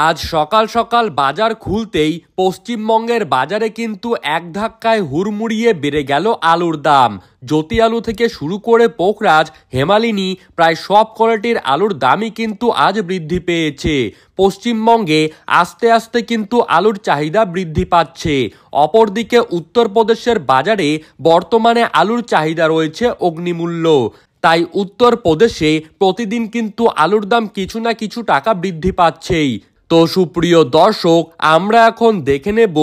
আজ সকাল সকাল বাজার খুলতেই পশ্চিমবঙ্গের বাজারে কিন্তু এক ধাক্কায় হুড়মুড়িয়ে বেড়ে গেল আলুর দাম। জ্যোতি আলু থেকে শুরু করে পোখরাজ, হেমালিনী প্রায় সব কোয়ালিটির আলুর দামই কিন্তু আজ বৃদ্ধি পেয়েছে। পশ্চিমবঙ্গে আস্তে আস্তে কিন্তু আলুর চাহিদা বৃদ্ধি পাচ্ছে। অপরদিকে উত্তরপ্রদেশের বাজারে বর্তমানে আলুর চাহিদা রয়েছে অগ্নিমূল্য। তাই উত্তরপ্রদেশে প্রতিদিন কিন্তু আলুর দাম কিছু না কিছু টাকা বৃদ্ধি পাচ্ছেই। তো সুপ্রিয় দর্শক, আমরা এখন দেখে নেব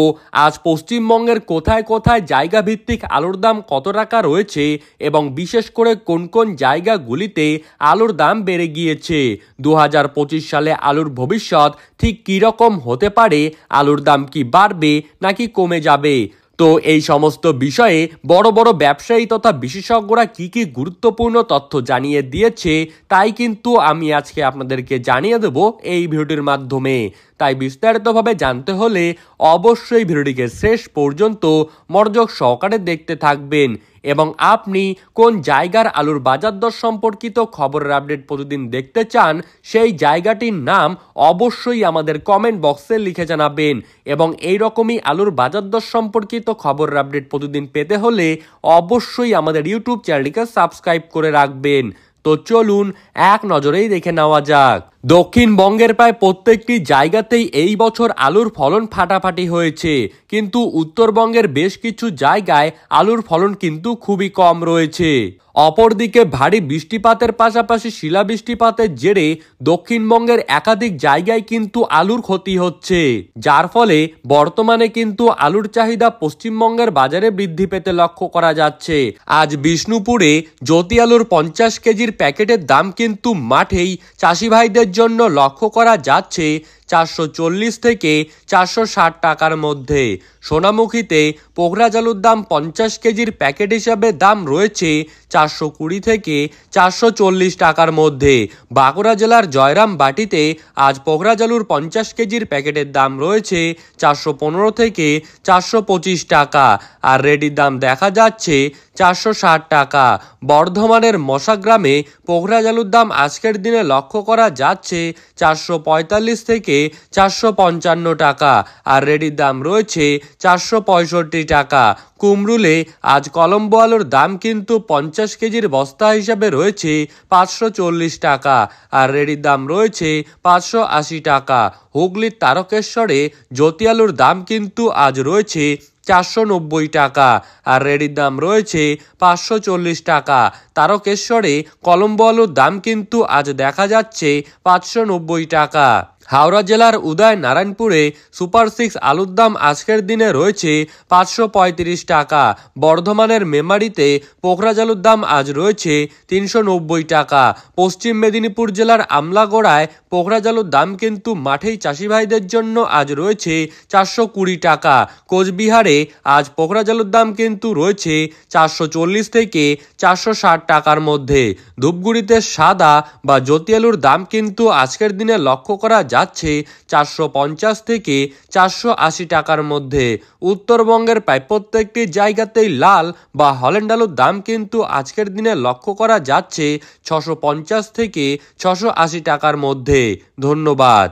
আজ পশ্চিমবঙ্গের কোথায় কোথায় জায়গা ভিত্তিক আলুর দাম কত টাকা রয়েছে এবং বিশেষ করে কোন কোন জায়গাগুলিতে আলুর দাম বেড়ে গিয়েছে। 2025 সালে আলুর ভবিষ্যৎ ঠিক কীরকম হতে পারে, আলুর দাম কি বাড়বে নাকি কমে যাবে। তো এই সমস্ত বিষয়ে বড় বড় ব্যবসায়ী তথা বিশেষজ্ঞরা কি কি গুরুত্বপূর্ণ তথ্য জানিয়ে দিয়েছে, তাই কিন্তু আমি আজকে আপনাদেরকে জানিয়ে দেব এই ভিডিওটির মাধ্যমে। তাই বিস্তারিতভাবে জানতে হলে অবশ্যই ভিডিওটিকে শেষ পর্যন্ত মনোযোগ সহকারে দেখতে থাকবেন এবং আপনি কোন জায়গার আলুর বাজার দর সম্পর্কিত খবরের আপডেট প্রতিদিন দেখতে চান সেই জায়গাটির নাম অবশ্যই আমাদের কমেন্ট বক্সে লিখে জানাবেন এবং এই রকমই আলুর বাজার দর সম্পর্কিত খবরের আপডেট প্রতিদিন পেতে হলে অবশ্যই আমাদের ইউটিউব চ্যানেলটিকে সাবস্ক্রাইব করে রাখবেন। তো চলুন এক নজরেই দেখে নেওয়া যাক। দক্ষিণবঙ্গের প্রায় প্রত্যেকটি জায়গাতেই এই বছর আলুর ফলন ফাটাফাটি হয়েছে, কিন্তু উত্তরবঙ্গের বেশ কিছু জায়গায় আলুর ফলন কিন্তু খুবই কম রয়েছে। অপরদিকে ভারী বৃষ্টিপাতের পাশাপাশি শিলাবৃষ্টিপাতের জেরে দক্ষিণবঙ্গের একাধিক জায়গায় কিন্তু আলুর ক্ষতি হচ্ছে, যার ফলে বর্তমানে কিন্তু আলুর চাহিদা পশ্চিমবঙ্গের বাজারে বৃদ্ধি পেতে লক্ষ্য করা যাচ্ছে। আজ বিষ্ণুপুরে জ্যোতি আলুর 50 কেজির প্যাকেটের দাম কিন্তু মাঠেই চাষি ভাইদের জন্য লক্ষ্য করা যাচ্ছে 440 থেকে 460 টাকার মধ্যে। সোনামুখীতে পোখরাজ আলুর দাম 50 কেজির প্যাকেট হিসাবে দাম রয়েছে 420 থেকে 440 টাকার মধ্যে। বাঁকুড়া জেলার জয়রামবাটিতে আজ পোখরাজ আলুর 50 কেজির প্যাকেটের দাম রয়েছে 415 থেকে 425 টাকা, আর রেডির দাম দেখা যাচ্ছে 460 টাকা। বর্ধমানের মশাগ্রামে পোখরাজ আলুর দাম আজকের দিনে লক্ষ্য করা যাচ্ছে 445 থেকে 455 টাকা, আর রেডির দাম রয়েছে 465 টাকা। কুমরুলে আজ কলম্বো আলুর দাম কিন্তু 50 কেজির বস্তা হিসাবে রয়েছে 540 টাকা, আর রেডির দাম রয়েছে 580 টাকা। হুগলির তারকেশ্বরে জ্যোতি আলুর দাম কিন্তু আজ রয়েছে 490 টাকা, আর রেডির দাম রয়েছে 540 টাকা। তারকেশ্বরে কলম্বো আলুর দাম কিন্তু আজ দেখা যাচ্ছে 590 টাকা। হাওড়া জেলার উদয় নারায়ণপুরে সুপার 6 আলুর দাম আজকের দিনে রয়েছে 535 টাকা। বর্ধমানের মেমারিতে পোখরাজ আলুর দাম আজ রয়েছে 390 টাকা। পশ্চিম মেদিনীপুর জেলার আমলাগড়ায় পোখরাজ আলুর দাম কিন্তু মাঠেই চাষি ভাইদের জন্য আজ রয়েছে 420 টাকা। কোচবিহারে আজ পোখরাজ আলুর দাম কিন্তু রয়েছে 440 থেকে 460 টাকার মধ্যে। ধূপগুড়িতে সাদা বা জ্যোতি আলুর দাম কিন্তু আজকের দিনে লক্ষ্য করা যাচ্ছে 450 থেকে 480 টাকার মধ্যে। উত্তরবঙ্গের প্রায় প্রত্যেকটি জায়গাতেই লাল বা হল্যান্ড আলুর দাম কিন্তু আজকের দিনে লক্ষ্য করা যাচ্ছে 650 থেকে 680 টাকার মধ্যে। ধন্যবাদ।